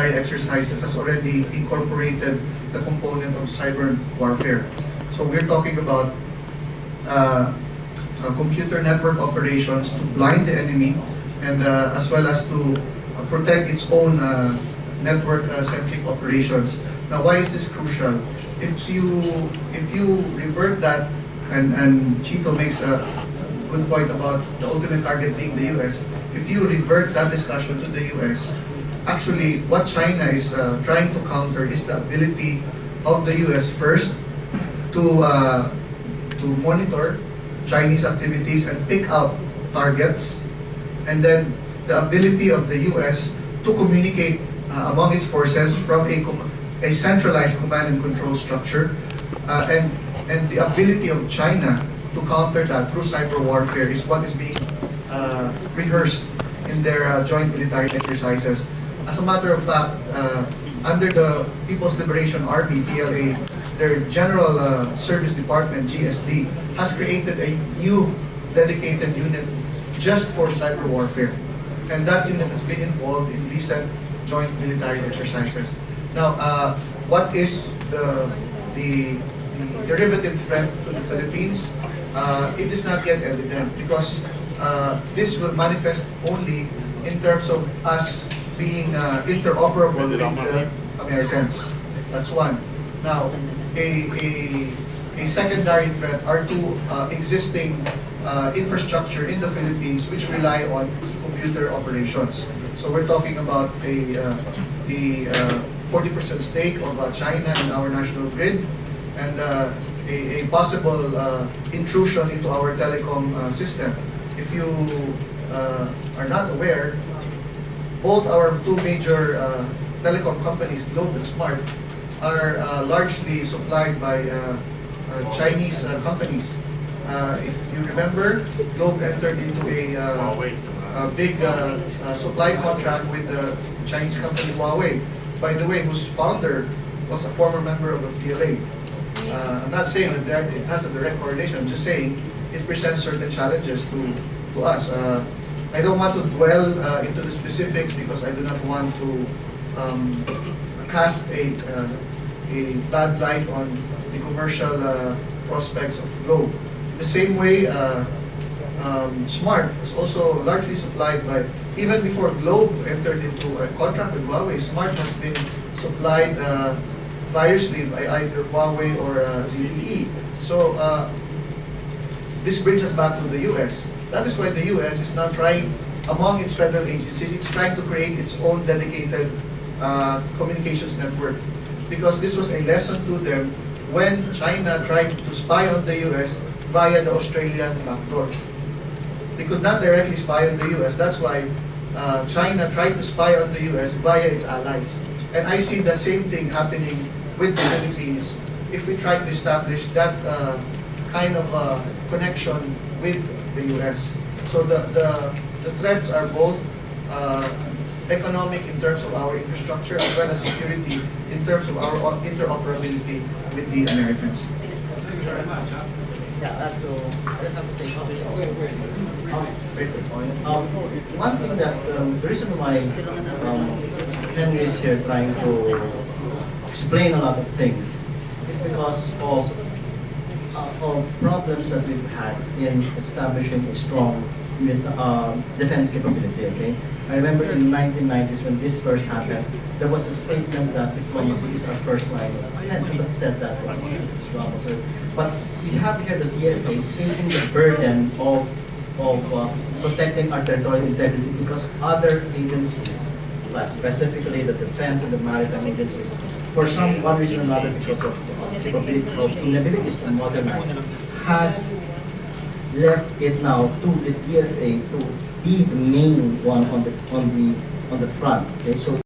military exercises has already incorporated the component of cyber warfare. So we're talking about computer network operations to blind the enemy, and as well as to protect its own network-centric operations. Now, why is this crucial? If you revert that, and Chito makes a good point about the ultimate target being the US, if you revert that discussion to the US, actually what China is trying to counter is the ability of the US first to monitor Chinese activities and pick out targets, and then the ability of the US to communicate among its forces from a centralized command and control structure, and the ability of China to counter that through cyber warfare is what is being rehearsed in their joint military exercises. As a matter of fact, under the People's Liberation Army, PLA, their General Service Department, GSD, has created a new dedicated unit just for cyber warfare. And that unit has been involved in recent joint military exercises. Now, what is the derivative threat to the Philippines? It is not yet evident, because this will manifest only in terms of us being interoperable with the Americans. That's one. Now, a secondary threat are to existing infrastructure in the Philippines which rely on computer operations. So we're talking about the 40% stake of China in our national grid, and a possible intrusion into our telecom system. If you are not aware, both our two major telecom companies, Globe and Smart, are largely supplied by Chinese companies. If you remember, Globe entered into a big supply contract with the Chinese company Huawei, by the way, whose founder was a former member of the PLA. I'm not saying that it has a direct correlation, I'm just saying it presents certain challenges to us. I don't want to dwell into the specifics, because I do not want to cast a bad light on the commercial prospects of Globe. The same way, Smart was also largely supplied by, even before Globe entered into a contract with Huawei, Smart has been supplied variously by either Huawei or ZTE. So this brings us back to the US. That is why the US is now trying, among its federal agencies, it's trying to create its own dedicated communications network. Because this was a lesson to them when China tried to spy on the US via the Australian backdoor. They could not directly spy on the US. That's why China tried to spy on the US via its allies. And I see the same thing happening with the Philippines if we try to establish that kind of connection with the US. So the threats are both economic in terms of our infrastructure, as well as security in terms of our interoperability with the Americans. Yeah, I just have to say something. One thing that the reason why Henry is here trying to explain a lot of things is because of problems that we've had in establishing a strong defense capability. Okay, I remember in the 1990s when this first happened, there was a statement that diplomacy is our first line of defense. Somebody said that. But we have here the DFA taking the burden of protecting our territorial integrity, because other agencies, specifically the defense and the maritime agencies, for one reason or another, because of inabilities to modernize, has left it now to the DFA to be the main one on the front. Okay, so